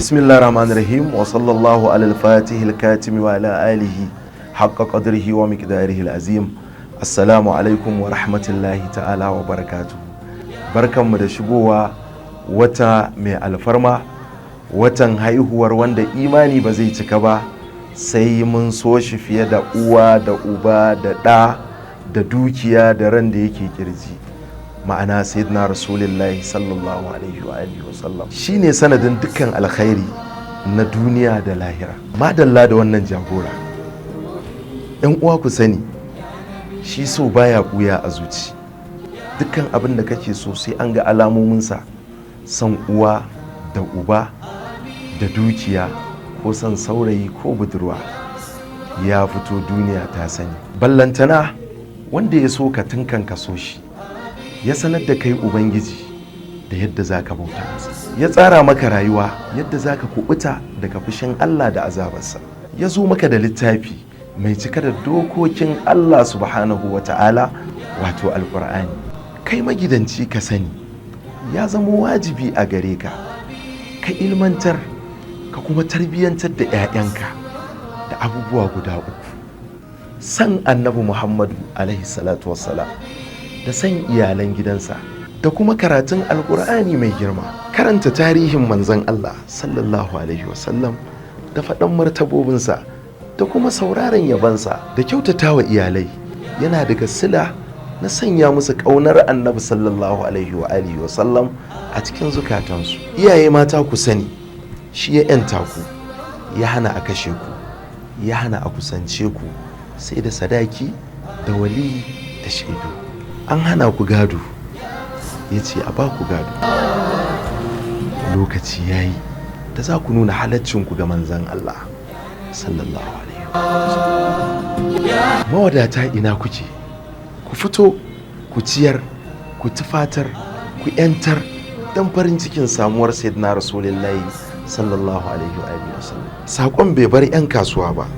bismillahir rahmanir rahim wa sallallahu alal fatihil katimi wa ala alihi haqqa qadrihi wa miqdarihi azim. Assalamu alaikum wa rahmatullahi ta'ala wa barakatuh. Barkanmu da shigowa wata mai alfarma, watan haihuwar wanda imani ba zai cika ba sai mun so shi fiye da uwa da uba da ɗa da dukiya da ran da yake kirji, ma'ana sayyidina rasulullahi sallallahu alaihi wa alihi wa sallam shine sanadin dukkan alkhairi na duniya da lahira. Madalla da wannan jagora. Yan uwa ku sani, shi so baya buya a zuci. Dukkan abin da kake so sai an ga alamominsa. Son uwa da uba da dukiya ko son saurayi ko budurwa ya fito duniya ta sani. Ballantana wanda ya so ka tunkan ka so shi, ya sanar da kai ubangiji da yadda za ka bauta masa, ya tsara maka rayuwa yadda za ka kubuta daga fushin Allah da azabarsa, ya zo maka da littafi mai cika da dokokin Allah subhanahu wa ta'ala, wato alkur'ani. Kai magidanci ka sani, ya zama wajibi a gare ka ka ilmantar ka kuma tarbiyyantar da 'ya'yanka da abubuwa guda uku: san annabi Muhammadu alaihi salatu wassalam, da san iyalan gidansa, da kuma karatun alkur'ani mai girma, karanta tarihin manzon Allah sallallahu alaihi wasallam da faɗan martabobinsa, da kuma sauraron yabansa, da kyautata wa iyalai yana daga sila na sanya musu ƙaunar annabi sallallahu alaihi wa alihi wasallam a cikin zukatansu. Iyaye mata ku sani, shi ya 'yanta ku, ya hana a kashe ku, ya hana a kusance ku sai da sadaki da wali da shaidu. An hana ku gado, ya ce a ba ku gado. Lokaci ya yi da za ku nuna halaccinku ga manzan Allah sallallahu alaihi wasallam. Mawadata ina kuke? Ku fito ku ciyar, ku tufatar, ku 'yantar don farin cikin samuwar sayyidina rasulullahi sallallahu alaihi wasallam. Saƙon bai bar 'yan kasuwa ba,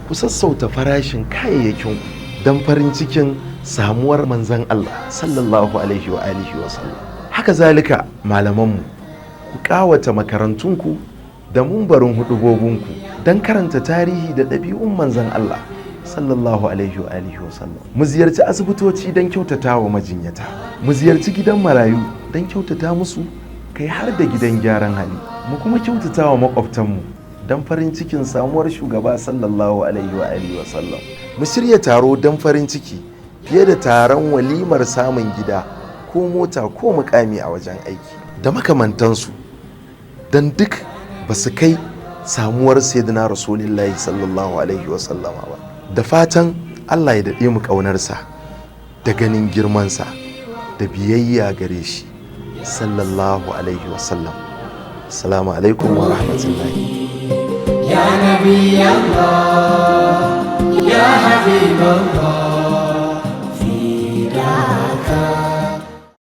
ku sassauta farashin kayayyakinku don farin cikin samuwar manzan Allah sallallahu alaihi wasallam. Haka zalika malamanmu, ku ƙawata makarantunku da mumbarin hudubobinku don karanta tarihi da ɗabi'un manzan Allah sallallahu alaihi wasallam. Mu ziyarci asibitoci don kyautata wa majinyata, mu ziyarci gidan marayu don kyautata musu, kai har da gidan gyaran hali. Mu kuma kyautata wa makwabtanmu don farin cikin samuwar shugaba sallallahu alaihi wasallam. Mu shirya taro don farin ciki fiye da taron walimar samun gida ko mota ko mukami a wajen aiki da makamantansu, don duk ba su kai samuwar sayyidina rasulullahi sallallahu alaihi wasallama ba. Da fatan Allah ya daɗe mu ƙaunarsa da ganin girmansa da biyayya gare shi sallallahu alaihi wasallam. Assalamu alaikum wa rahmatullahi. Ya Nabi Allah.